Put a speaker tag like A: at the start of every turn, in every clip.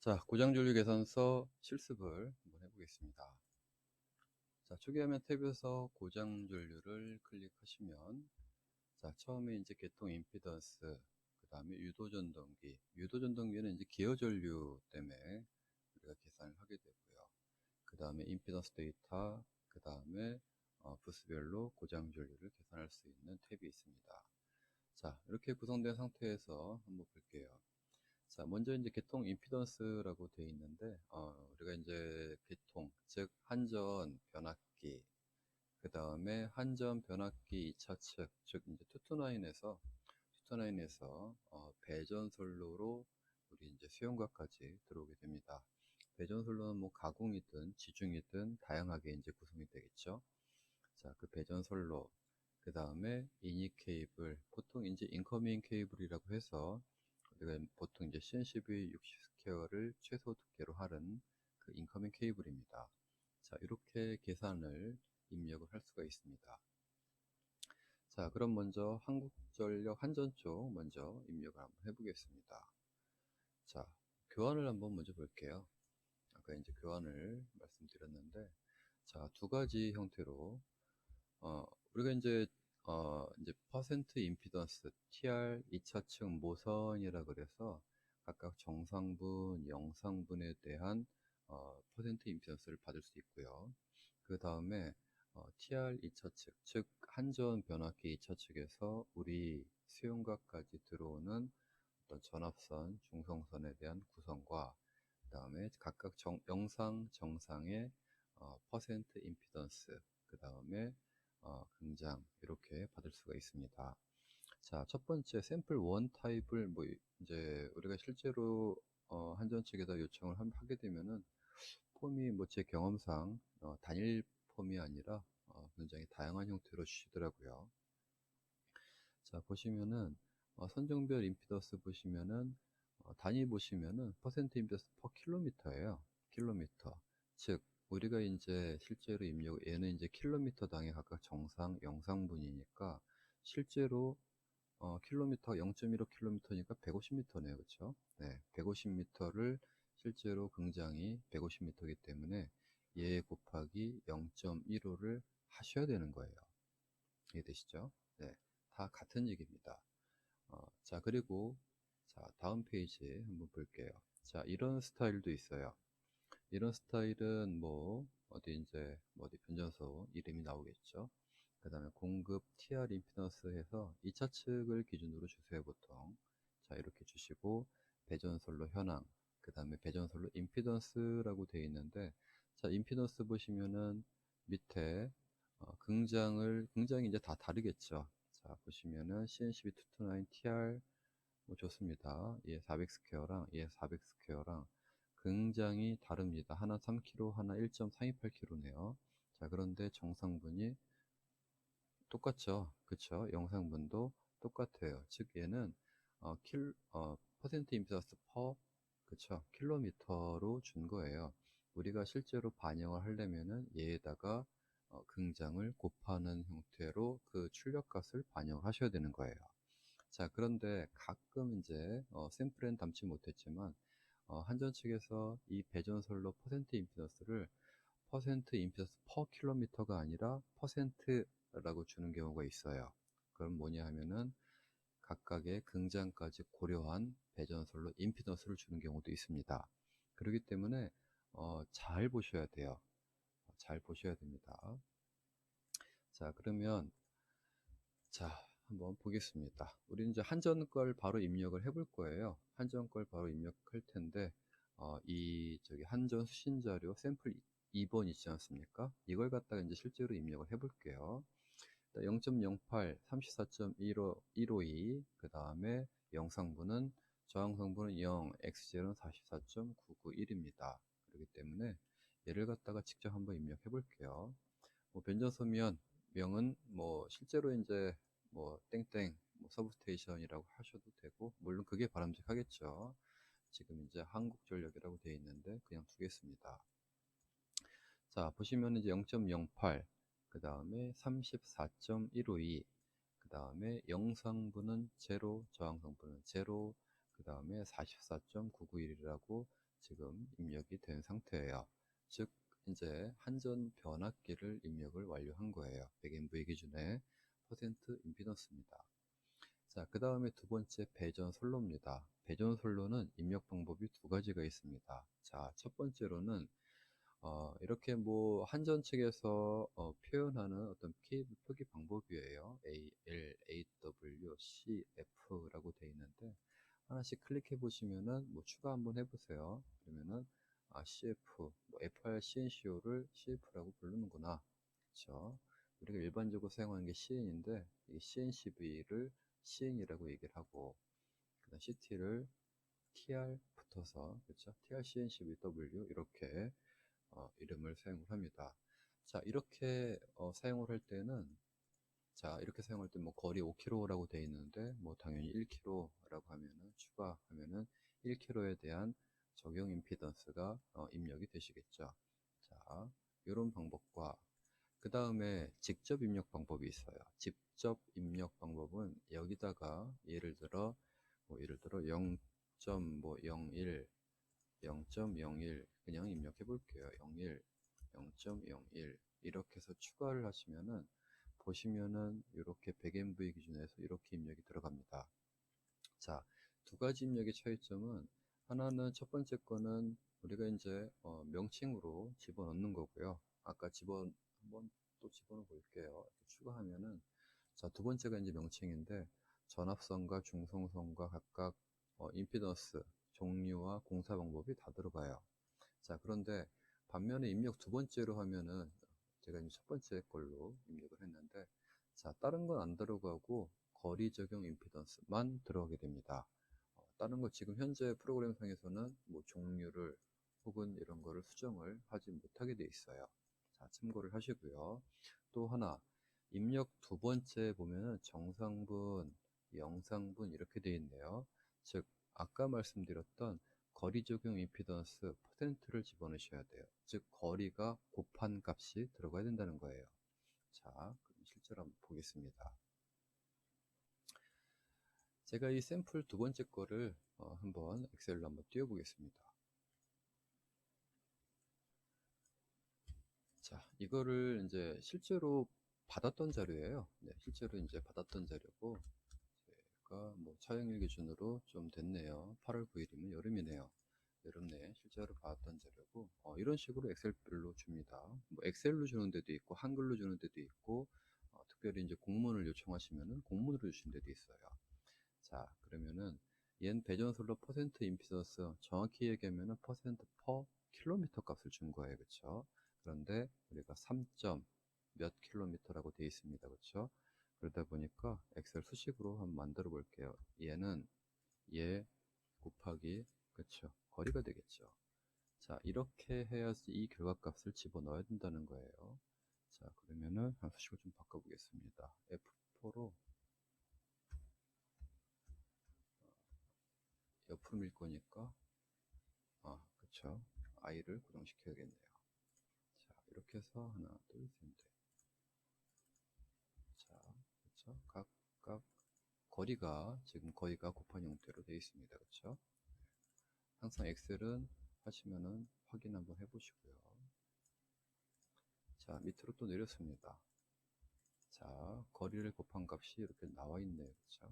A: 자, 고장전류 계산서 실습을 한번 해보겠습니다. 자, 초기화면 탭에서 고장전류를 클릭하시면, 자, 처음에 이제 계통 임피던스, 그 다음에 유도전동기. 유도전동기는 이제 기어전류 때문에 우리가 계산을 하게 되고요. 그 다음에 임피던스 데이터, 그 다음에 부스별로 고장전류를 계산할 수 있는 탭이 있습니다. 자, 이렇게 구성된 상태에서 한번 볼게요. 자, 먼저 이제 계통 임피던스라고 되어 있는데, 우리가 이제 계통, 즉, 한전 변압기, 그 다음에 한전 변압기 2차 측, 즉, 이제 투투나인에서, 배전선로로 우리 이제 수용각까지 들어오게 됩니다. 배전선로는 뭐 가공이든 지중이든 다양하게 이제 구성이 되겠죠. 자, 그 배전선로, 그 다음에 이니 케이블, 보통 이제 인커밍 케이블이라고 해서 우리가 보통 이제 CNCV 60 스퀘어를 최소 두께로 하는 그 인커밍 케이블입니다. 자, 이렇게 계산을 입력을 할 수가 있습니다. 자, 그럼 먼저 한국전력 한전 쪽 먼저 입력을 한번 해보겠습니다. 자, 교환을 한번 먼저 볼게요. 아까 이제 교환을 말씀드렸는데, 자, 두 가지 형태로 우리가 이제 퍼센트 임피던스, TR 2차측 모선이라 그래서 각각 정상분, 영상분에 대한 퍼센트 임피던스를 받을 수 있고요. 그 다음에 TR 2차측, 즉 한전 변압기 2차측에서 우리 수용각까지 들어오는 어떤 전압선, 중성선에 대한 구성과 그 다음에 각각 영상, 정상의 퍼센트 임피던스, 그 다음에 긍장 이렇게 받을 수가 있습니다. 자, 첫 번째 샘플 1 타입을 뭐 이제 우리가 실제로 한전 측에다 요청을 하게 되면은 폼이 뭐 제 경험상 단일 폼이 아니라 굉장히 다양한 형태로 주시더라고요. 자, 보시면은 선정별 임피던스 보시면은 단위 보시면은 퍼센트 임피던스 퍼 킬로미터예요. 킬로미터. 즉 우리가 이제 실제로 입력 얘는 이제 킬로미터당에 각각 정상, 영상분이니까 실제로 킬로미터 0.15킬로미터니까 150m네요. 그렇죠? 네. 150m를 실제로 긍장이 150m이기 때문에 얘 곱하기 0.15를 하셔야 되는 거예요. 이해되시죠? 네. 다 같은 얘기입니다. 자, 그리고, 자, 다음 페이지 한번 볼게요. 자, 이런 스타일도 있어요. 이런 스타일은 뭐, 어디 변전소 이름이 나오겠죠. 그 다음에 공급 TR 임피던스 해서 2차 측을 기준으로 주세요, 보통. 자, 이렇게 주시고, 배전솔로 현황, 그 다음에 배전솔로 임피던스라고 되어 있는데, 자, 임피던스 보시면은 밑에, 긍장이 이제 다 다르겠죠. 자, 보시면은 CNCB229 TR, 뭐 좋습니다. 얘 400 스퀘어랑 얘 400 스퀘어랑 굉장히 다릅니다. 하나 3kg, 하나 1.328kg네요. 자, 그런데 정상분이 똑같죠. 그쵸? 영상분도 똑같아요. 즉, 얘는, 퍼센트 임피던스 퍼, 그쵸? 킬로미터로 준 거예요. 우리가 실제로 반영을 하려면은 얘에다가, 긍장을 곱하는 형태로 그 출력값을 반영을 하셔야 되는 거예요. 자, 그런데 가끔 이제, 샘플엔 담지 못했지만, 한전 측에서 이 배전솔로 퍼센트 임피던스를 퍼센트 임피던스 퍼 킬로미터가 아니라 퍼센트라고 주는 경우가 있어요. 그럼 뭐냐 하면은 각각의 긍장까지 고려한 배전솔로 임피던스를 주는 경우도 있습니다. 그렇기 때문에 잘 보셔야 돼요. 잘 보셔야 됩니다. 자, 그러면 자, 한번 보겠습니다. 우리 이제 한전 걸 바로 입력을 해볼 거예요. 한전 걸 바로 입력할 텐데, 한전 수신 자료 샘플 2번 있지 않습니까? 이걸 갖다가 이제 실제로 입력을 해볼게요. 0.08, 34.152, 그 다음에 영상분은, 저항성분은 0, X젤은 44.991입니다. 그렇기 때문에 얘를 갖다가 직접 한번 입력해 볼게요. 뭐 변전소면 명은 뭐 실제로 이제 뭐 땡땡 뭐 서브스테이션이라고 하셔도 되고, 물론 그게 바람직하겠죠. 지금 이제 한국전력이라고 되어 있는데 그냥 두겠습니다. 자, 보시면 이제 0.08, 그 다음에 34.152, 그 다음에 영상분은 0, 저항성분은 0, 그 다음에 44.991이라고 지금 입력이 된 상태예요. 즉 이제 한전 변압기를 입력을 완료한 거예요. 백MV 기준의 퍼센트 임피던스입니다. 자, 그 다음에 두 번째 배전 선로입니다. 배전 선로는 입력 방법이 두 가지가 있습니다. 자, 첫 번째로는 이렇게 뭐 한전 측에서 표현하는 어떤 케이블 표기 방법이에요. AL, AW, CF라고 되어 있는데 하나씩 클릭해 보시면은 뭐 추가 한번 해보세요. 그러면은 CF, 뭐 FR CNCO를 CF라고 부르는구나. 그렇죠? 우리가 일반적으로 사용하는 게 CN인데 이 CNCV를 CN이라고 얘기를 하고 그다음 CT를 TR 붙어서 그렇죠? TR CNCVW 이렇게 이름을 사용을 합니다. 자, 이렇게 사용을 할 때는 자, 이렇게 사용할 때 뭐 거리 5km라고 되어 있는데 뭐 당연히 1km라고 하면은 추가하면은 1km에 대한 적용 임피던스가 입력이 되시겠죠. 자, 이런 방법과 그 다음에 직접 입력 방법이 있어요. 직접 입력 방법은 여기다가 예를 들어 0.01 0.01 그냥 입력해 볼게요. 01, 0.01 이렇게 해서 추가를 하시면은 보시면은 이렇게 백MV 기준에서 이렇게 입력이 들어갑니다. 자, 두 가지 입력의 차이점은 하나는 첫 번째 거는 우리가 이제 명칭으로 집어넣는 거고요. 아까 한번 또 집어넣어 볼게요. 이렇게 추가하면은 자, 두 번째가 이제 명칭인데 전압선과 중성선과 각각 임피던스 종류와 공사 방법이 다 들어가요. 자, 그런데 반면에 입력 두 번째로 하면은 제가 이제 첫 번째 걸로 입력을 했는데 자, 다른 건 안 들어가고 거리 적용 임피던스만 들어가게 됩니다. 다른 거 지금 현재 프로그램상에서는 뭐 종류를 혹은 이런 거를 수정을 하지 못하게 돼 있어요. 자, 참고를 하시고요. 또 하나 입력 두 번째 보면은 정상분, 영상분 이렇게 돼 있네요. 즉 아까 말씀드렸던 거리 적용 임피던스 퍼센트를 집어넣으셔야 돼요. 즉 거리가 곱한 값이 들어가야 된다는 거예요. 자, 그럼 실제로 한번 보겠습니다. 제가 이 샘플 두 번째 거를 한번 엑셀로 한번 띄워 보겠습니다. 자, 이거를 이제 실제로 받았던 자료예요. 네, 실제로 이제 받았던 자료고 제가 뭐 촬영일 기준으로 좀 됐네요. 8월 9일이면 여름이네요. 여름 내에 실제로 받았던 자료고 이런 식으로 엑셀별로 줍니다. 뭐 엑셀로 주는 데도 있고 한글로 주는 데도 있고 특별히 이제 공문을 요청하시면은 공문으로 주신 데도 있어요. 자, 그러면은 얜 배전솔로 퍼센트 임피던스 정확히 얘기하면은 퍼센트 퍼 킬로미터 값을 준 거예요. 그쵸? 그런데 우리가 3. 몇 킬로미터라고 되어 있습니다. 그쵸? 그러다 보니까 엑셀 수식으로 한번 만들어 볼게요. 얘는 얘 곱하기 그쵸? 거리가 되겠죠. 자, 이렇게 해야지 이 결과값을 집어넣어야 된다는 거예요. 자, 그러면은 한 수식을 좀 바꿔보겠습니다. F4로 옆으로 밀 거니까 그쵸. i를 고정시켜야겠네요. 자, 이렇게 해서 하나, 둘, 셋, 넷. 자, 그쵸. 각각 거리가 지금 거리가 곱한 형태로 되어 있습니다. 그쵸. 항상 엑셀은 하시면은 확인 한번 해보시고요. 자, 밑으로 또 내렸습니다. 자, 거리를 곱한 값이 이렇게 나와 있네요. 그쵸.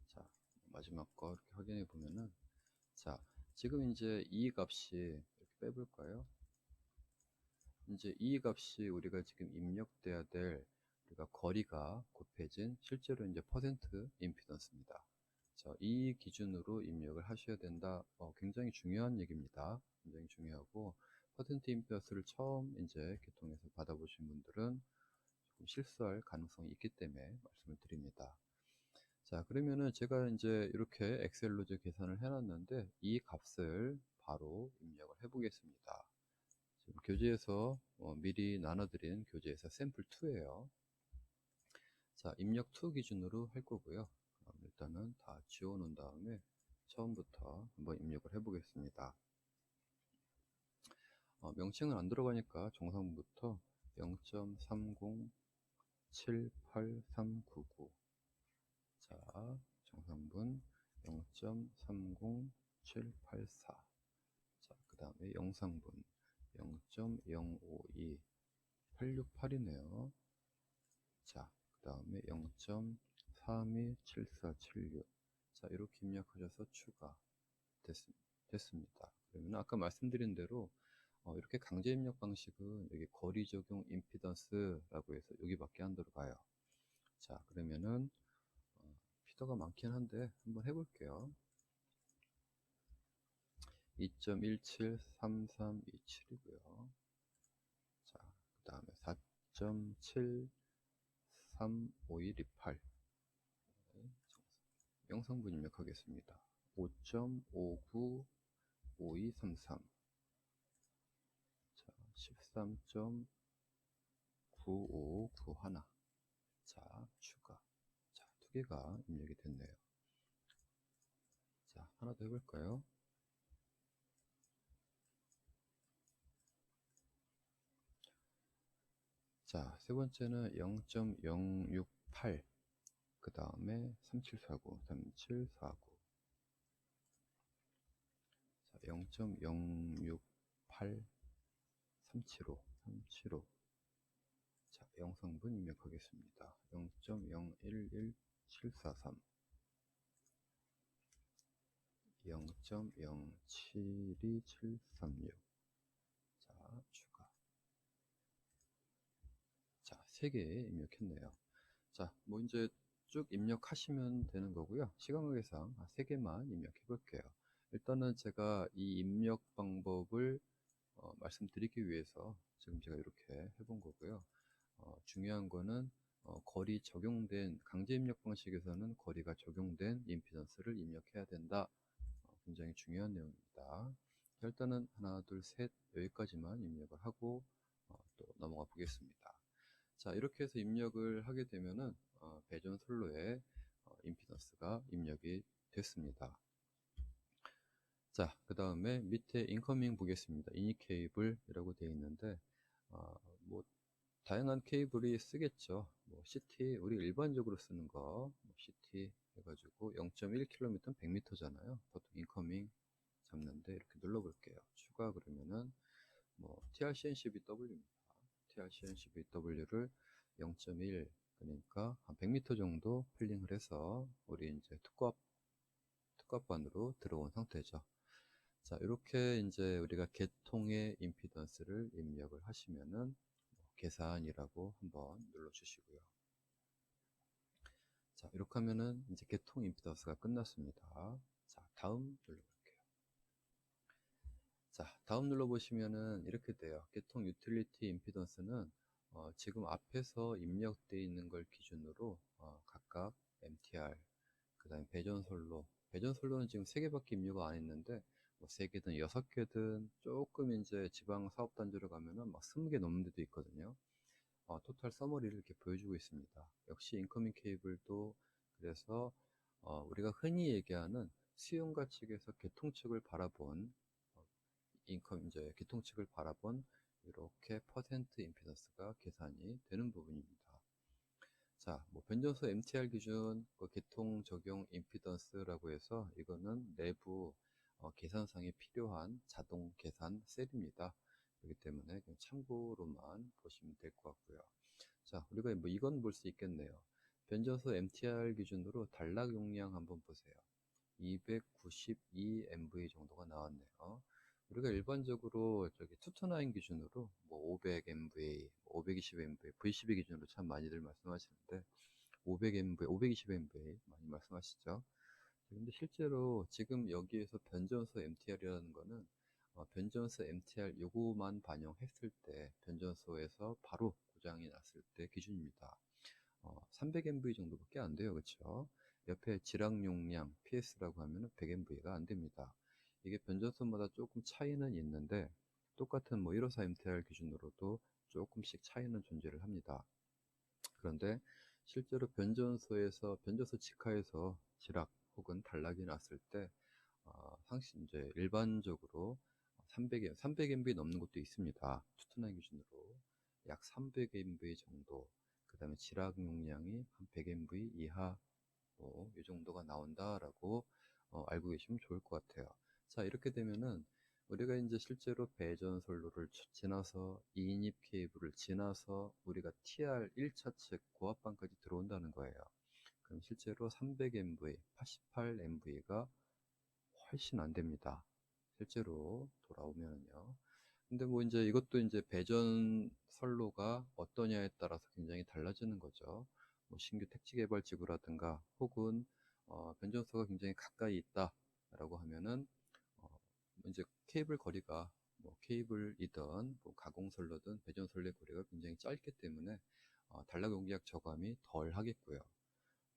A: 자, 마지막 거 이렇게 확인해 보면은 자, 지금 이제 이 값이 이렇게 빼볼까요? 이제 이 값이 우리가 지금 입력돼야 될 우리가 거리가 곱해진 실제로 이제 퍼센트 임피던스입니다. 자, 이 기준으로 입력을 하셔야 된다. 굉장히 중요한 얘기입니다. 굉장히 중요하고 퍼센트 임피던스를 처음 이제 개통해서 받아보신 분들은 조금 실수할 가능성이 있기 때문에 말씀을 드립니다. 자, 그러면은 제가 이제 이렇게 엑셀로 이제 계산을 해놨는데 이 값을 바로 입력을 해 보겠습니다. 지금 교재에서 미리 나눠드린 교재에서 샘플 2예요. 자, 입력 2 기준으로 할 거고요. 그럼 일단은 다 지워놓은 다음에 처음부터 한번 입력을 해 보겠습니다. 명칭은 안 들어가니까 정상부터 0.3078399 자, 정상분 0.30784. 자, 그 다음에 영상분 0.052 868이네요. 자, 그 다음에 0.327476. 자, 이렇게 입력하셔서 추가 됐습니다. 그러면 아까 말씀드린 대로 이렇게 강제 입력 방식은 여기 거리 적용 임피던스라고 해서 여기밖에 안 들어가요. 자, 그러면은 피더가 많긴 한데 한번 해볼게요. 2.173327이고요. 자, 그 다음에 4.735128. 영상분 입력하겠습니다. 5.595233. 자, 13.9591. 자, 추가. 자, 두 개가 입력이 됐네요. 자, 하나 더 해볼까요? 자, 세 번째는 0.068. 그 다음에 3749. 3749. 자, 0.068. 375. 375. 자, 영상분 입력하겠습니다. 0.011743. 0.072736. 자, 추가. 자, 3개 입력했네요. 자, 뭐 이제 쭉 입력하시면 되는 거고요. 시간 관계상 3개만 입력해 볼게요. 일단은 제가 이 입력 방법을 말씀드리기 위해서 지금 제가 이렇게 해본 거고요. 중요한 거는 거리 적용된 강제 입력 방식에서는 거리가 적용된 임피던스를 입력해야 된다. 굉장히 중요한 내용입니다. 일단은 하나, 둘, 셋 여기까지만 입력을 하고 또 넘어가 보겠습니다. 자, 이렇게 해서 입력을 하게 되면은 배전 솔로에 임피던스가 입력이 됐습니다. 자, 그 다음에 밑에 인커밍 보겠습니다. 이니 케이블이라고 되어 있는데 뭐 다양한 케이블이 쓰겠죠. 뭐 CT 우리 일반적으로 쓰는 거 뭐 CT 해가지고 0.1km 100m잖아요. 보통 인커밍 잡는데 이렇게 눌러볼게요. 추가 그러면은 뭐 TRCNCBW입니다. TRCNCBW를 0.1 그러니까 한 100m 정도 필링을 해서 우리 이제 특과반으로 들어온 상태죠. 자, 이렇게 이제 우리가 개통의 임피던스를 입력을 하시면은 계산이라고 한번 눌러주시고요. 자, 이렇게 하면은 이제 개통 임피던스가 끝났습니다. 자, 다음 눌러볼게요. 자, 다음 눌러보시면은 이렇게 돼요. 개통 유틸리티 임피던스는 지금 앞에서 입력되어 있는 걸 기준으로 각각 MTR, 그 다음에 배전솔로는 지금 3개밖에 입력을 안 했는데 뭐 3개든 6개든 조금 이제 지방 사업단지로 가면은 막 20개 넘는 데도 있거든요. 토탈 서머리를 이렇게 보여주고 있습니다. 역시 인커밍 케이블도 그래서 우리가 흔히 얘기하는 수용가 측에서 개통 측을 바라본 이제 개통 측을 바라본 이렇게 퍼센트 임피던스가 계산이 되는 부분입니다. 자, 뭐 변전소 MTR 기준 개통 적용 임피던스라고 해서 이거는 내부 계산상에 필요한 자동 계산 셀입니다. 그렇기 때문에 그냥 참고로만 보시면 될 것 같고요. 자, 우리가 뭐 이건 볼 수 있겠네요. 변전소 MTR 기준으로 단락 용량 한번 보세요. 292 MV 정도가 나왔네요. 우리가 일반적으로 저기 투투나인 기준으로 뭐 500 MV, 520 MV, V12 기준으로 참 많이들 말씀하시는데 500 MV, 520 MV 많이 말씀하시죠. 근데 실제로 지금 여기에서 변전소 MTR이라는 거는 변전소 MTR 요구만 반영했을 때 변전소에서 바로 고장이 났을 때 기준입니다. 300MV 정도밖에 안 돼요. 그렇죠? 옆에 지락 용량 PS라고 하면 100MV가 안 됩니다. 이게 변전소마다 조금 차이는 있는데 똑같은 뭐 154 MTR 기준으로도 조금씩 차이는 존재를 합니다. 그런데 실제로 변전소에서 변전소 직하에서 지락 혹은 단락이 났을 때 상시 이제 일반적으로 300MV 넘는 것도 있습니다. 투투나인 기준으로 약 300MV 정도. 그 다음에 지락 용량이 한 100MV 이하 뭐 이 정도가 나온다라고 알고 계시면 좋을 것 같아요. 자, 이렇게 되면은 우리가 이제 실제로 배전 선로를 지나서 2인입 케이블을 지나서 우리가 TR 1차 측 고압반까지 들어온다는 거예요. 그럼 실제로 300MV, 88MV가 훨씬 안 됩니다. 실제로 돌아오면은요. 근데 뭐 이제 이것도 이제 배전 선로가 어떠냐에 따라서 굉장히 달라지는 거죠. 뭐 신규 택지 개발 지구라든가 혹은 변전소가 굉장히 가까이 있다라고 하면은 이제 케이블 거리가 뭐 케이블이든 뭐 가공선로든 배전선로의 거리가 굉장히 짧기 때문에 단락 용기약 저감이 덜 하겠고요.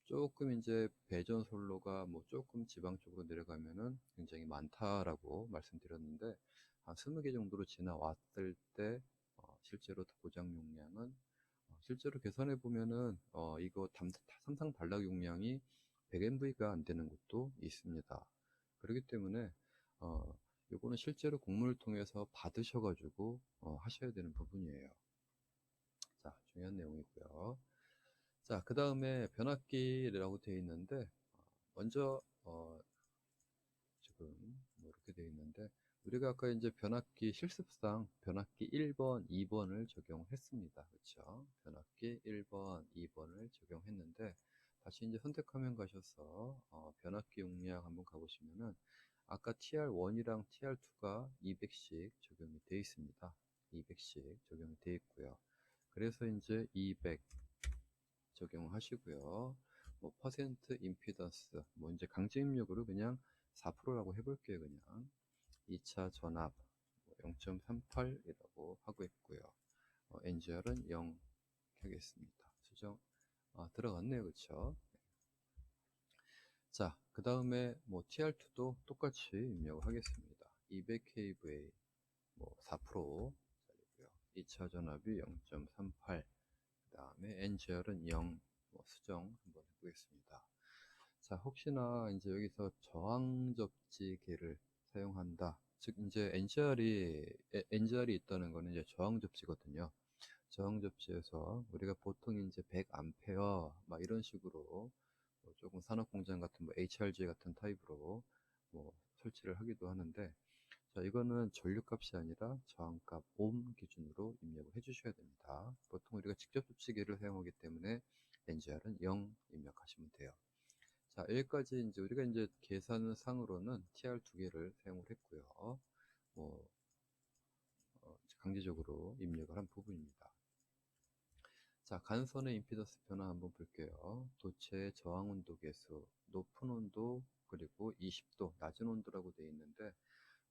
A: 조금 이제 배전선로가 뭐 조금 지방 쪽으로 내려가면은 굉장히 많다라고 말씀드렸는데 한 20개 정도로 지나왔을 때 실제로 고장 용량은 실제로 계산해 보면은 이거 삼상 단락 용량이 100MV가 안 되는 곳도 있습니다. 그렇기 때문에 요거는 실제로 공문을 통해서 받으셔가지고 하셔야 되는 부분이에요. 자, 중요한 내용이고요. 자, 그 다음에 변압기라고 되어 있는데 먼저 지금 뭐 이렇게 되어 있는데 우리가 아까 이제 변압기 실습상 변압기 1번, 2번을 적용했습니다. 그렇죠? 변압기 1번, 2번을 적용했는데 다시 이제 선택화면 가셔서 변압기 용량 한번 가보시면은 아까 TR1이랑 TR2가 200씩 적용이 되어 있습니다. 200씩 적용이 되어 있고요. 그래서 이제 200 적용하시고요. 뭐 퍼센트 임피던스 뭐 이제 강제 입력으로 그냥 4%라고 해볼게요. 그냥 2차 전압 0.38이라고 하고 있고요. NGR은 0 하겠습니다. 수정 들어갔네요. 그쵸? 자, 그 다음에 뭐 TR2도 똑같이 입력을 하겠습니다. 200kVA 뭐 4%짜리고요. 2차 전압이 0.38 그 다음에 NGR은 0 뭐 수정 한번 해보겠습니다. 자, 혹시나 이제 여기서 저항 접지계를 사용한다. 즉, 이제 NGR이 있다는 거는 이제 저항 접지거든요. 저항 접지에서 우리가 보통 이제 100A 막 이런 식으로 뭐 조금 산업 공장 같은 뭐 HRG 같은 타입으로 뭐 설치를 하기도 하는데 자, 이거는 전류값이 아니라 저항값 옴 기준으로 입력을 해 주셔야 됩니다. 보통 우리가 직접 접지기를 사용하기 때문에 NGR은 0 입력하시면 돼요. 자, 여기까지 이제 우리가 이제 계산 상으로는 TR 2개를 사용을 했고요. 뭐, 강제적으로 입력을 한 부분입니다. 자, 간선의 임피던스 변화 한번 볼게요. 도체의 저항 온도 계수, 높은 온도, 그리고 20도, 낮은 온도라고 되어 있는데,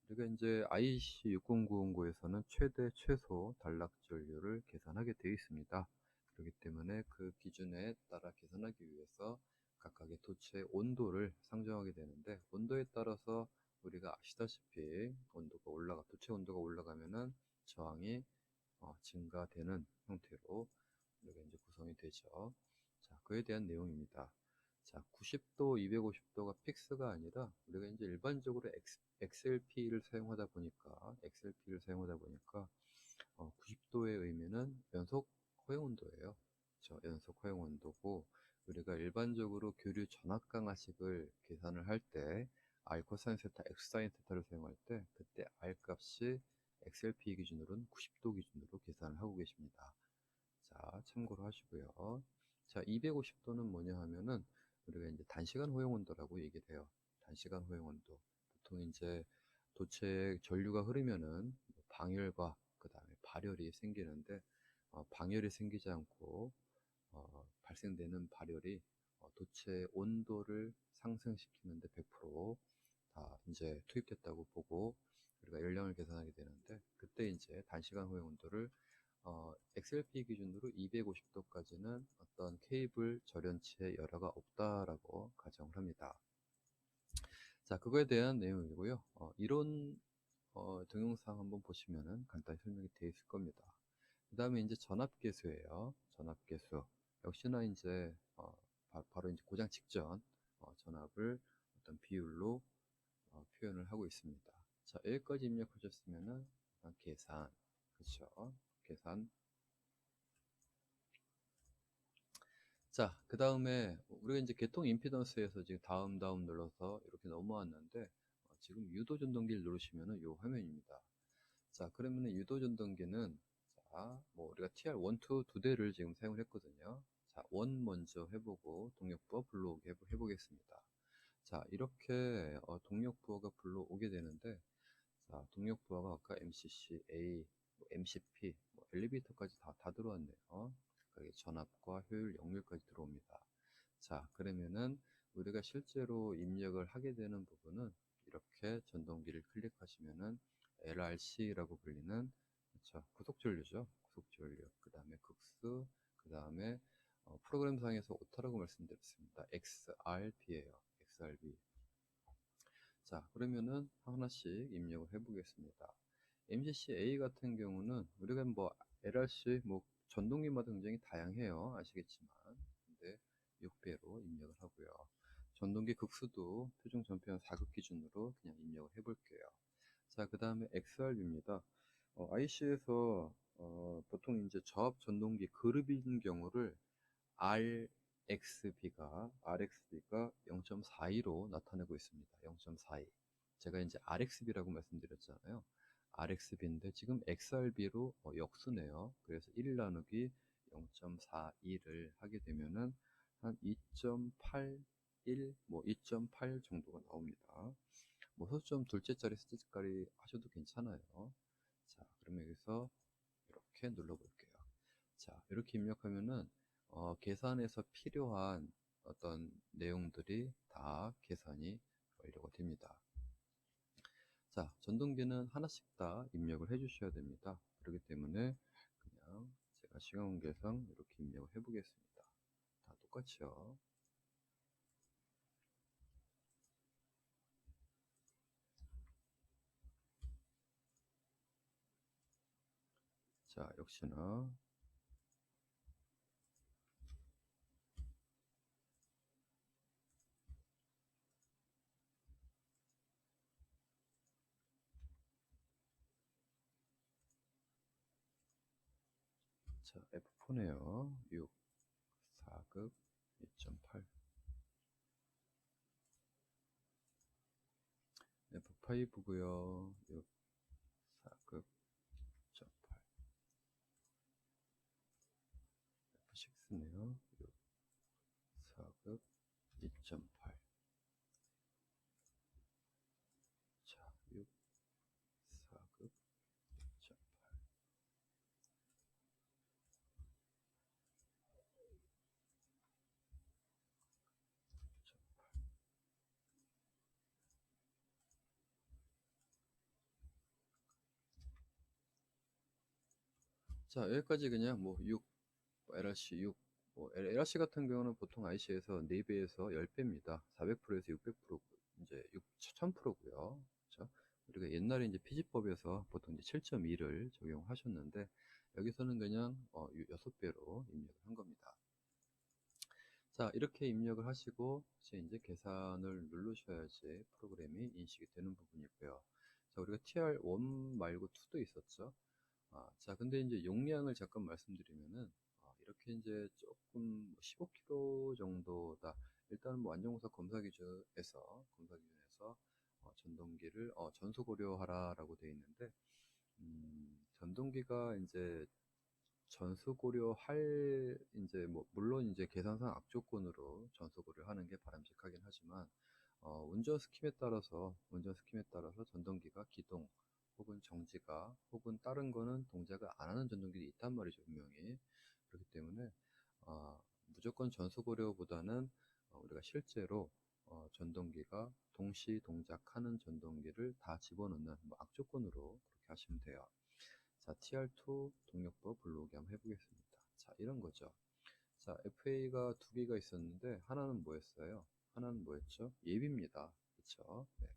A: 우리가 이제 IC60909에서는 최대 최소 단락 전류를 계산하게 되어 있습니다. 그렇기 때문에 그 기준에 따라 계산하기 위해서 각각의 도체 온도를 상정하게 되는데 온도에 따라서 우리가 아시다시피 도체 온도가 올라가면은 저항이 증가되는 형태로 우리가 이제 구성이 되죠. 자, 그에 대한 내용입니다. 자, 90도, 250도가 픽스가 아니라 우리가 이제 일반적으로 XLP를 사용하다 보니까 90도의 의미는 연속 허용 온도예요. 그렇죠? 연속 허용 온도고 우리가 일반적으로 교류 전압 강화식을 계산을 할 때 R 코사인 세타, X 사인 세타를 사용할 때 그때 R 값이 XLP 기준으로는 90도 기준으로 계산을 하고 계십니다. 자, 참고로 하시고요. 자, 250도는 뭐냐 하면은 우리가 이제 단시간 호용 온도라고 얘기를 해요. 단시간 호용 온도. 보통 이제 도체에 전류가 흐르면은 방열과 그 다음에 발열이 생기는데 방열이 생기지 않고 발생되는 발열이 도체 온도를 상승시키는데 100%다 이제 투입됐다고 보고 우리가 열량을 계산하게 되는데 그때 이제 단시간 호용 온도를 XLP 기준으로 250도까지는 어떤 케이블 절연치의 열화가 없다라고 가정을 합니다. 자, 그거에 대한 내용이고요. 이론 동영상 한번 보시면은 간단히 설명이 되어 있을 겁니다. 그 다음에 이제 전압계수예요. 전압계수. 역시나 이제 바로 이제 고장 직전 전압을 어떤 비율로 표현을 하고 있습니다. 자, 여기까지 입력하셨으면은 계산, 그렇죠? 계산. 자, 그 다음에 우리가 이제 개통 임피던스에서 지금 다음 눌러서 이렇게 넘어왔는데 지금 유도 전동기를 누르시면은 이 화면입니다. 자, 그러면은 유도 전동기는 자, 뭐 우리가 TR1, 2 두 대를 지금 사용을 했거든요. 자, 원 먼저 해보고 동력부하 불러오게 해보겠습니다. 자, 이렇게 동력부하가 불러오게 되는데, 자, 동력부하가 아까 MCC, A, 뭐 MCP, 뭐 엘리베이터까지 다 들어왔네요. 거기 전압과 효율, 역률까지 들어옵니다. 자, 그러면은 우리가 실제로 입력을 하게 되는 부분은 이렇게 전동기를 클릭하시면은 LRC라고 불리는, 그렇죠, 구속전류죠. 구속전류. 그 다음에 극스, 그 다음에 프로그램상에서 오타라고 말씀드렸습니다. XRB예요. XRB. 자, 그러면은 하나씩 입력을 해보겠습니다. MCC-A 같은 경우는 우리가 뭐 LRC 뭐 전동기마다 굉장히 다양해요. 아시겠지만. 근데 6배로 입력을 하고요. 전동기 극수도 표준 전표현 4급 기준으로 그냥 입력을 해볼게요. 자, 그 다음에 XRB입니다. IC에서 보통 이제 저압 전동기 그룹인 경우를 RXB가 0.42로 나타내고 있습니다. 0.42. 제가 이제 RXB라고 말씀드렸잖아요. RXB인데 지금 XRB로 역수네요. 그래서 1 나누기 0.42를 하게 되면은 한 2.81, 뭐 2.8 정도가 나옵니다. 뭐 소수점 둘째짜리, 셋째짜리 하셔도 괜찮아요. 자, 그러면 여기서 이렇게 눌러볼게요. 자, 이렇게 입력하면은 계산에서 필요한 어떤 내용들이 다 계산이 완료가 됩니다. 자, 전동기는 하나씩 다 입력을 해 주셔야 됩니다. 그렇기 때문에 그냥 제가 시간 관계상 이렇게 입력을 해 보겠습니다. 다 똑같이요. 자, 역시나 자, F4네요. 6, 4급, 2.8. F5고요. 6, 4급, 2.8. F6네요. 6, 4급, 2.8. 자, 6, 4급, 2.8. 자, 여기까지 그냥 뭐 6, LRC 6, 뭐 LRC 같은 경우는 보통 IC에서 4배에서 10배입니다. 400%에서 600%, 이제 1000%고요. 그렇죠? 우리가 옛날에 이제 피지법에서 보통 이제 7.2를 적용하셨는데 여기서는 그냥 6배로 입력을 한 겁니다. 자, 이렇게 입력을 하시고 이제 계산을 누르셔야지 프로그램이 인식이 되는 부분이고요. 자, 우리가 TR1 말고 2도 있었죠. 자, 근데 이제 용량을 잠깐 말씀드리면은, 이렇게 이제 조금 15kg 정도다. 일단은 뭐 안전공사 검사 기준에서 전동기를 전수 고려하라라고 되어 있는데, 전동기가 이제 전수 고려할 이제 뭐 물론 이제 계산상 악조건으로 전수 고려하는 게 바람직하긴 하지만 운전 스킴에 따라서 전동기가 기동 혹은 정지가 혹은 다른 거는 동작을 안 하는 전동기도 있단 말이죠, 분명히. 그렇기 때문에 무조건 전수 고려보다는 우리가 실제로 전동기가 동시 동작하는 전동기를 다 집어넣는 뭐 악조건으로 그렇게 하시면 돼요. 자, TR2 동력부 불러오기 한번 해보겠습니다. 자, 이런 거죠. 자, FA가 두 개가 있었는데 하나는 뭐였어요? 하나는 뭐였죠? 예비입니다. 그쵸? 네.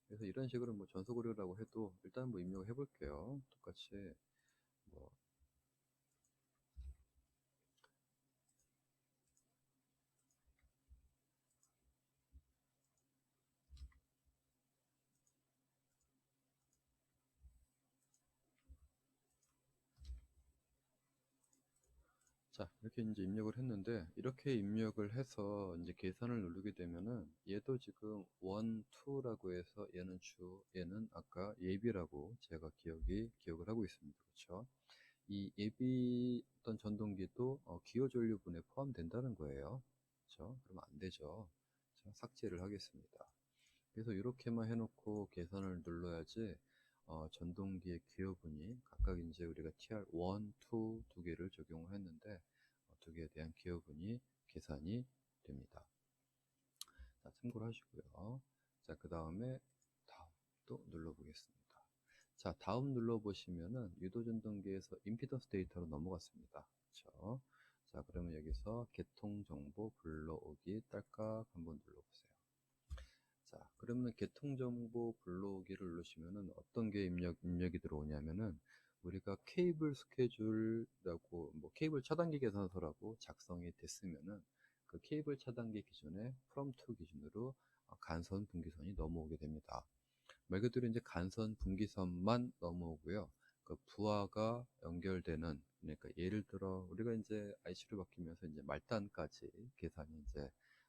A: 그래서 이런 식으로 뭐 전수 고려라고 해도 일단 뭐 입력을 해볼게요. 똑같이 뭐 자, 이렇게 이제 입력을 했는데, 이렇게 입력을 해서 이제 계산을 누르게 되면은, 얘도 지금 1, 2라고 해서 얘는 얘는 아까 예비라고 제가 기억을 하고 있습니다. 그렇죠? 이 예비 어떤 전동기도 기호 전류분에 포함된다는 거예요. 그렇죠? 그러면 안 되죠. 자, 삭제를 하겠습니다. 그래서 이렇게만 해놓고 계산을 눌러야지 전동기의 기호분이 각각 이제 우리가 TR1, 2 두 개를 적용을 했는데 두 개에 대한 기호분이 계산이 됩니다. 자, 참고를 하시고요. 자, 그 다음에 다음도 눌러보겠습니다. 자, 다음 눌러보시면은 유도전동기에서 임피던스 데이터로 넘어갔습니다. 그렇죠? 자, 그러면 여기서 개통정보 불러오기 딸깍 한번 눌러보세요. 자, 그러면 개통정보 불러오기를 누르시면은 어떤 게 입력이 들어오냐면은 우리가 케이블 스케줄이라고 뭐 케이블 차단기 계산서라고 작성이 됐으면은 그 케이블 차단기 기준에 from to 기준으로 간선 분기선이 넘어오게 됩니다. 말 그대로 이제 간선 분기선만 넘어오고요. 그 부하가 연결되는, 그러니까 예를 들어 우리가 이제 IC를 바뀌면서 이제 말단까지 계산이 이제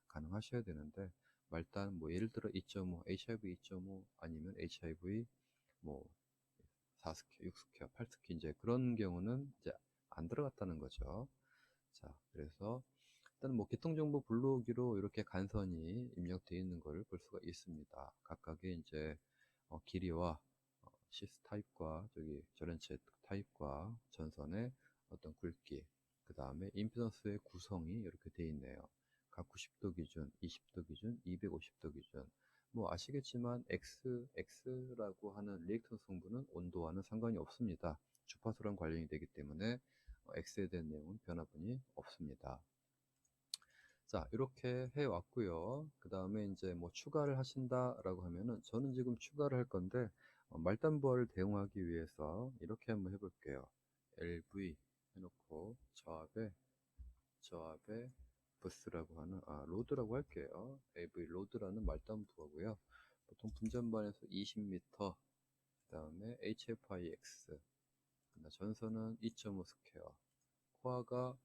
A: 가능하셔야 되는데, 말단 뭐 예를 들어 2.5, HIV 2.5 아니면 HIV 뭐 4스퀘어, 6스퀘어, 8스퀘어 이제 그런 경우는 이제 안 들어갔다는 거죠. 자, 그래서 일단 뭐 개통정보 불러오기로 이렇게 간선이 입력되어 있는 것을 볼 수가 있습니다. 각각의 이제 길이와 시스 타입과 저기 전원체 타입과 전선의 어떤 굵기, 그 다음에 임피던스의 구성이 이렇게 되어 있네요. 각 90도 기준, 20도 기준, 250도 기준. 뭐 아시겠지만 X라고 하는 리액턴스 성분은 온도와는 상관이 없습니다. 주파수랑 관련이 되기 때문에 X에 대한 내용은 변화분이 없습니다. 자, 이렇게 해 왔고요. 그 다음에 이제 뭐 추가를 하신다라고 하면은 저는 지금 추가를 할 건데 말단부하를 대응하기 위해서 이렇게 한번 해볼게요. LV 해놓고 저압에 부스라고 하는 로드라고 할게요. LV 로드라는 말단부하고요. 보통 분전반에서 20m, 그 다음에 HFIX, 전선은 2.5 스퀘어, 코어가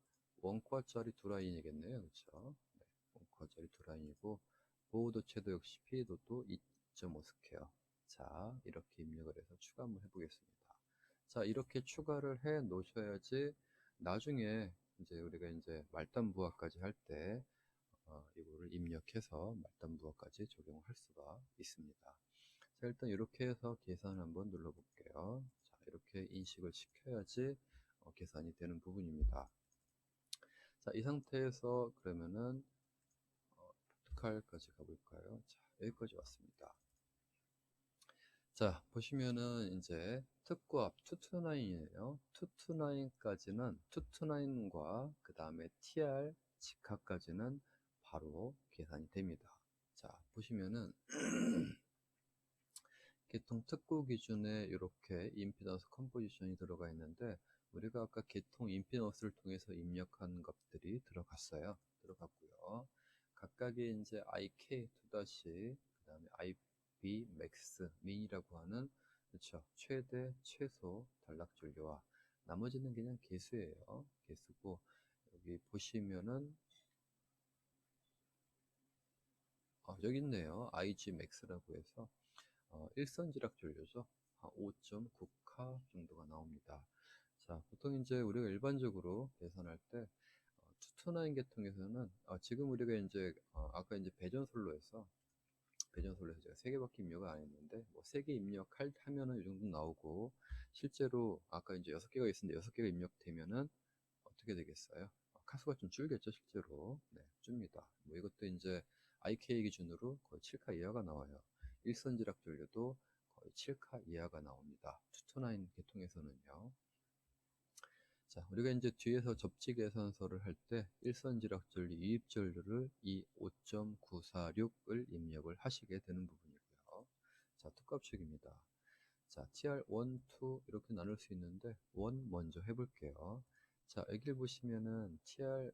A: 원코어짜리 두 라인이겠네요. 그렇죠? 네, 원코어짜리 두 라인이고 보호도 채도 역시 피해도도 2.5 스퀘어. 자, 이렇게 입력을 해서 추가 한번 해보겠습니다. 자, 이렇게 추가를 해 놓으셔야지 나중에 이제 우리가 이제 말단 부하까지 할 때 이거를 입력해서 말단 부하까지 적용을 할 수가 있습니다. 자, 일단 이렇게 해서 계산 한번 눌러볼게요. 자, 이렇게 인식을 시켜야지 계산이 되는 부분입니다. 자, 이 상태에서 그러면은 프로토콜까지 가볼까요? 자, 여기까지 왔습니다. 자, 보시면은 이제 특구압 229이에요. 229까지는 229과 그 다음에 TR 직하까지는 바로 계산이 됩니다. 자, 보시면은 개통 특구 기준에 이렇게 임피던스 컴포지션이 들어가 있는데 우리가 아까 개통 임피던스를 통해서 입력한 것들이 들어갔고요. 각각의 이제 IK2- 그 다음에 IB 맥스 민이라고 하는, 그렇죠, 최대 최소 단락 전류와 나머지는 그냥 개수예요. 개수고 여기 보시면은 여기 있네요. IG 맥스라고 해서 일선지락 전류죠. 5.9카 정도가 나옵니다. 자, 보통 이제 우리가 일반적으로 계산할 때 투투나인 계통에서는 지금 우리가 이제 아까 이제 배전솔로에서 제가 3개밖에 입력을 안 했는데 뭐 3개 입력하면은 이 정도 나오고, 실제로 아까 이제 6개가 있었는데 6개가 입력되면은 어떻게 되겠어요? 카수가 좀 줄겠죠, 실제로. 네, 줍니다. 뭐 이것도 이제 IK 기준으로 거의 7카 이하가 나와요. 일선지락 전류도 거의 7카 이하가 나옵니다. 229 계통에서는요. 자, 우리가 이제 뒤에서 접지 계산서를 할 때 일선지락 전류, 유입 전류를 이 5.946을 입력을 하시게 되는 부분이고요. 자, 특값식입니다. 자, TR1, 2 이렇게 나눌 수 있는데 1 먼저 해볼게요. 자, 여기를 보시면은 TR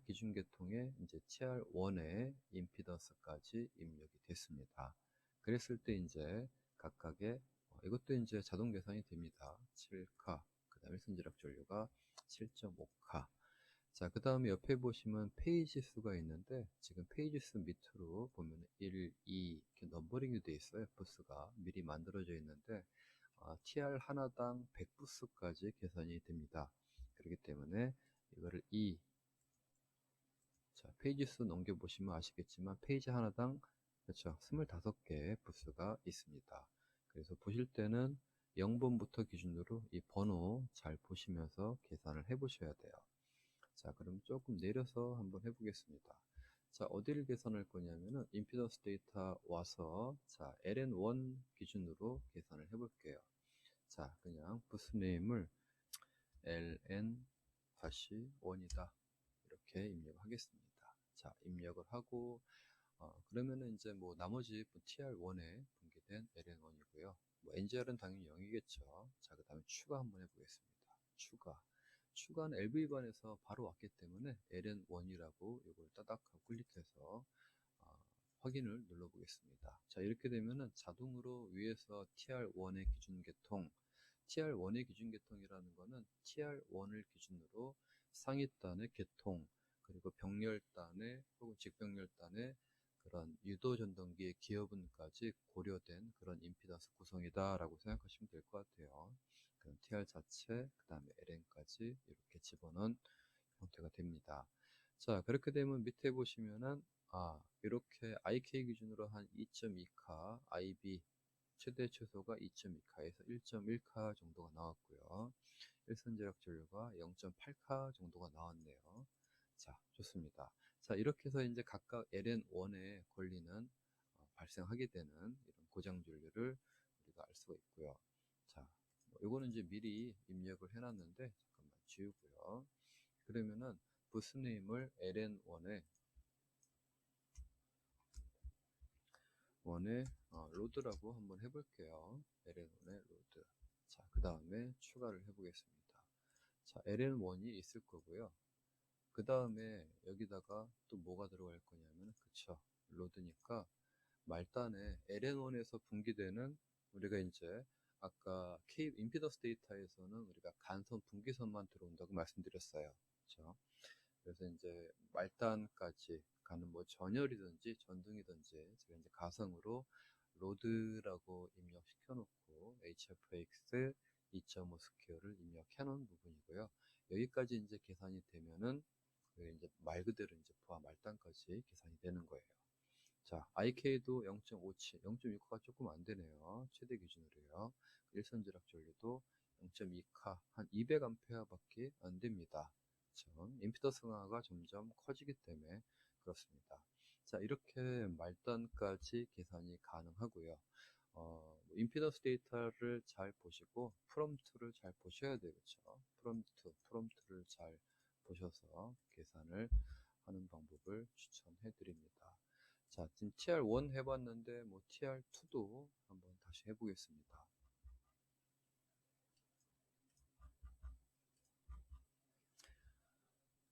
A: 기준 계통에 이제 TR1의 임피던스까지 입력이 됐습니다. 그랬을 때 이제 각각의 이것도 이제 자동 계산이 됩니다. 7카, 그 다음에 일선지락 전류가 7.5카. 자, 그 다음에 옆에 보시면 페이지 수가 있는데, 지금 페이지 수 밑으로 보면 1, 2 이렇게 넘버링이 되어 있어요. 부스가 미리 만들어져 있는데, TR 하나당 100부스까지 계산이 됩니다. 그렇기 때문에 이거를 2, 자, 페이지 수 넘겨보시면 아시겠지만 페이지 하나당 그렇죠, 25개의 부스가 있습니다. 그래서 보실 때는 0번부터 기준으로 이 번호 잘 보시면서 계산을 해 보셔야 돼요. 자, 그럼 조금 내려서 한번 해보겠습니다. 자, 어디를 계산할 거냐면은 임피던스 데이터 와서 자, LN1 기준으로 계산을 해볼게요. 자, 그냥 부스 네임을 LN-1이다 이렇게 입력하겠습니다. 자, 입력을 하고 그러면은 이제 뭐 나머지 TR1에 분기된 LN1이고요. 뭐 NGR은 당연히 0이겠죠. 자, 그 다음에 추가 한번 해보겠습니다. 추가는 LV반에서 바로 왔기 때문에 LN1이라고 이걸 따닥하고 클릭해서 확인을 눌러보겠습니다. 자, 이렇게 되면은 자동으로 위에서 TR1의 기준 계통, TR1의 기준 계통이라는 거는 TR1을 기준으로 상위단의 계통, 그리고 병렬단의 혹은 직병렬단의 그런 유도 전동기의 기여분까지 고려된 그런 임피던스 구성이다 라고 생각하시면 될 것 같아요. 그럼 TR 자체, 그 다음에 LN까지 이렇게 집어넣은 형태가 됩니다. 자, 그렇게 되면 밑에 보시면은 이렇게 IK 기준으로 한 2.2카, IB 최대 최소가 2.2카에서 1.1카 정도가 나왔고요. 일선제약 전류가 0.8카 정도가 나왔네요. 자, 좋습니다. 자, 이렇게 해서 이제 각각 LN1에 걸리는 발생하게 되는 이런 고장 전류를 우리가 알 수가 있고요. 자, 요거는 이제 미리 입력을 해놨는데 잠깐만 지우고요. 그러면은 부스 네임을 LN1에 로드라고 한번 해볼게요. LN1에 로드. 자, 그 다음에 추가를 해보겠습니다. 자, LN1이 있을 거고요. 그 다음에 여기다가 또 뭐가 들어갈 거냐면, 그쵸, 로드니까 말단에 LN1에서 분기되는 우리가 이제 아까 임피던스 데이터에서는 우리가 간선 분기선만 들어온다고 말씀드렸어요. 그렇죠? 그래서 이제 말단까지 가는 뭐 전열이든지 전등이든지 제가 이제 가성으로 로드라고 입력시켜 놓고 HFX 2.5 스퀘어를 입력해 놓은 부분이고요. 여기까지 이제 계산이 되면은 이제 말 그대로 이제 부하 말단까지 계산이 되는 거예요. 자, IK도 0.57, 0.6가 조금 안 되네요. 최대 기준으로요. 일선지락 전류도 0.2카, 한 200A 밖에 안 됩니다. 그렇죠? 임피던스 강화가 점점 커지기 때문에 그렇습니다. 자, 이렇게 말단까지 계산이 가능하고요. 임피던스 데이터를 잘 보시고 프롬프트를 잘 보셔야 되겠죠. 프롬프트를 잘 보셔서 계산을 하는 방법을 추천해 드립니다. 자, 지금 TR1 해봤는데 뭐 TR2도 한번 다시 해보겠습니다.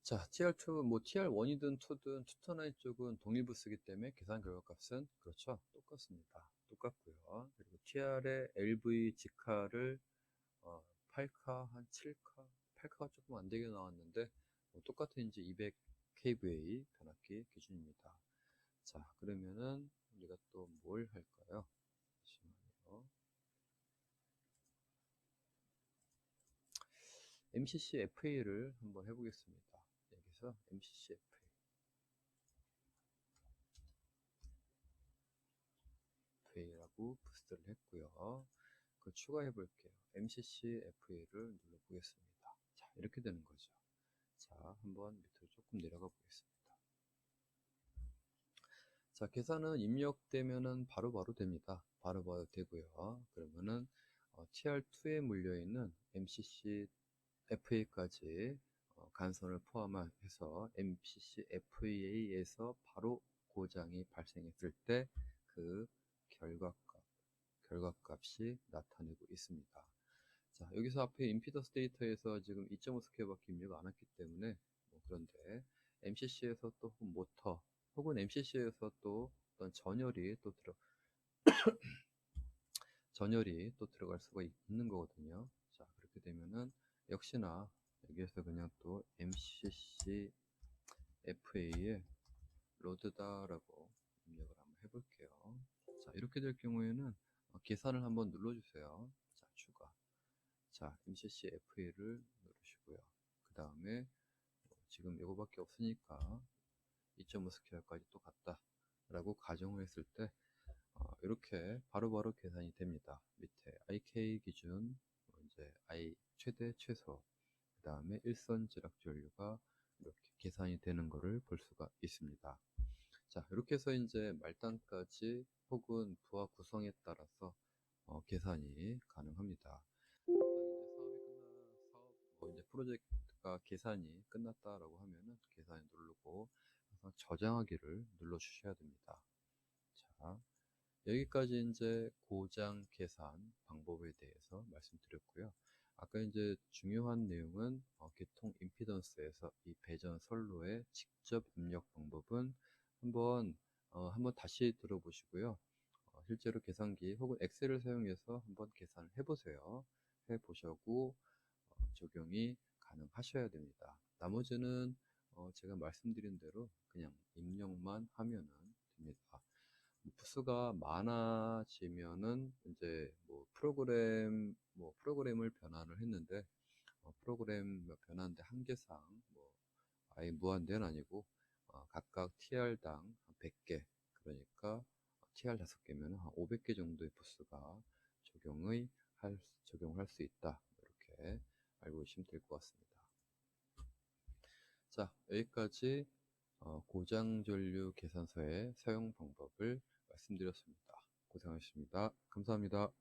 A: 자, TR2, 뭐 TR1이든 2든 투터나인 쪽은 동일부스기 때문에 계산 결과값은 그렇죠, 똑같습니다. 똑같고요. 그리고 TR의 LV 직카를 8카, 한 7카, 8카가 조금 안 되게 나왔는데 똑같은 이제 200 kVA 변압기 기준입니다. 자, 그러면은 우리가 또 뭘 할까요? 잠시만요. MCC FA를 한번 해보겠습니다. 여기서 MCC FA라고 부스트를 했고요. 그 추가해 볼게요. MCC FA를 눌러보겠습니다. 자, 이렇게 되는 거죠. 자, 한번 밑으로 조금 내려가 보겠습니다. 자, 계산은 입력되면은 바로바로 됩니다. 바로바로 되고요. 그러면은 TR2에 물려있는 MCC FA까지 간선을 포함해서 MCC FA에서 바로 고장이 발생했을 때 그 결과값이 나타내고 있습니다. 자, 여기서 앞에 임피던스 데이터에서 지금 2.5 스퀘어밖에 입력 안 했기 때문에 그런데 MCC에서 또 모터 혹은 MCC에서 또 어떤 전열이 또 들어갈 수가 있는 거거든요. 자, 그렇게 되면은 역시나 여기에서 그냥 또 MCC FA에 로드다라고 입력을 한번 해볼게요. 자, 이렇게 될 경우에는 계산을 한번 눌러주세요. 자, 추가. 자, MCC FA를 누르시고요. 그 다음에 지금 이거밖에 없으니까 2.5 스퀘어까지 또 갔다 라고 가정을 했을 때 이렇게 바로바로 계산이 됩니다. 밑에 IK 기준, 이제 I 최대 최소, 그 다음에 일선 지락전류가 이렇게 계산이 되는 것을 볼 수가 있습니다. 자, 이렇게 해서 이제 말단까지 혹은 부하 구성에 따라서 계산이 가능합니다. 이제 프로젝트가 계산이 끝났다라고 하면은 계산을 누르고 항상 저장하기를 눌러 주셔야 됩니다. 자, 여기까지 이제 고장 계산 방법에 대해서 말씀드렸고요. 아까 이제 중요한 내용은 계통 임피던스에서 이 배전 선로의 직접 입력 방법은 한번 다시 들어보시고요. 실제로 계산기 혹은 엑셀을 사용해서 한번 계산을 해보세요. 해보시고 적용이 가능하셔야 됩니다. 나머지는 제가 말씀드린 대로 그냥 입력만 하면은 됩니다. 부수가 많아지면은 이제 프로그램을 변환을 했는데 프로그램 변환대 한계상 아예 무한대는 아니고 각각 TR당 한 100개, 그러니까 TR 5개면 한 500개 정도의 부수가 적용을 할 수 있다, 이렇게 알고 계시면 될 것 같습니다. 자, 여기까지 고장전류 계산서의 사용 방법을 말씀드렸습니다. 고생하셨습니다. 감사합니다.